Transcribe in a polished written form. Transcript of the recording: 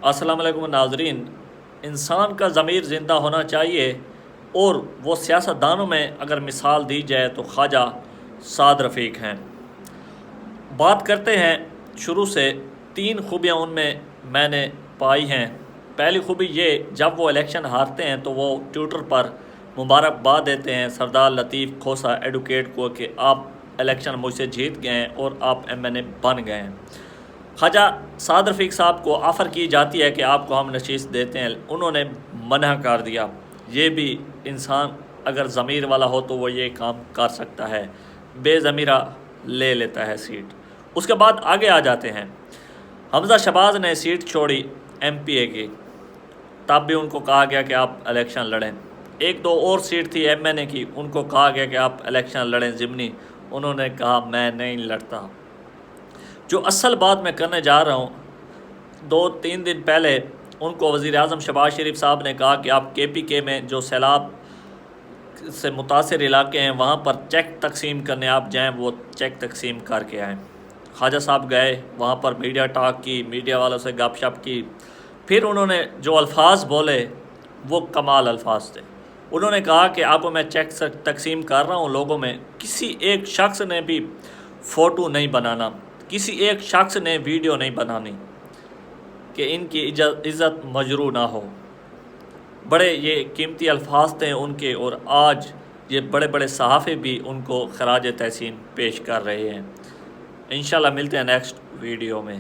السلام علیکم ناظرین، انسان کا ضمیر زندہ ہونا چاہیے اور وہ سیاستدانوں میں اگر مثال دی جائے تو خواجہ سعد رفیق ہیں۔ بات کرتے ہیں شروع سے 3 خوبیاں ان میں نے پائی ہیں۔ پہلی خوبی یہ، جب وہ الیکشن ہارتے ہیں تو وہ ٹویٹر پر مبارکباد دیتے ہیں سردار لطیف کھوسہ ایڈوکیٹ کو کہ آپ الیکشن مجھ سے جیت گئے ہیں اور آپ MNA بن گئے ہیں۔ خواجہ سعد رفیق صاحب کو آفر کی جاتی ہے کہ آپ کو ہم نشست دیتے ہیں، انہوں نے منع کر دیا۔ یہ بھی انسان اگر ضمیر والا ہو تو وہ یہ کام کر سکتا ہے، بے ضمیرہ لے لیتا ہے سیٹ۔ اس کے بعد آگے آ جاتے ہیں، حمزہ شہباز نے سیٹ چھوڑی MPA کی، تب بھی ان کو کہا گیا کہ آپ الیکشن لڑیں۔ 1-2 اور سیٹ تھی MNA کی، ان کو کہا گیا کہ آپ الیکشن لڑیں ضمنی، انہوں نے کہا میں نہیں لڑتا۔ جو اصل بات میں کرنے جا رہا ہوں، 2-3 دن پہلے ان کو وزیر اعظم شہباز شریف صاحب نے کہا کہ آپ KPK میں جو سیلاب سے متاثر علاقے ہیں وہاں پر چیک تقسیم کرنے آپ جائیں، وہ چیک تقسیم کر کے آئیں۔ خواجہ صاحب گئے، وہاں پر میڈیا ٹاک کی، میڈیا والوں سے گپ شپ کی، پھر انہوں نے جو الفاظ بولے وہ کمال الفاظ تھے۔ انہوں نے کہا کہ آپ کو میں چیک تقسیم کر رہا ہوں، لوگوں میں کسی ایک شخص نے بھی فوٹو نہیں بنانا، کسی ایک شخص نے ویڈیو نہیں بنانی کہ ان کی عزت مجروح نہ ہو۔ بڑے یہ قیمتی الفاظ تھے ان کے، اور آج یہ بڑے بڑے صحافی بھی ان کو خراج تحسین پیش کر رہے ہیں۔ انشاءاللہ ملتے ہیں نیکسٹ ویڈیو میں۔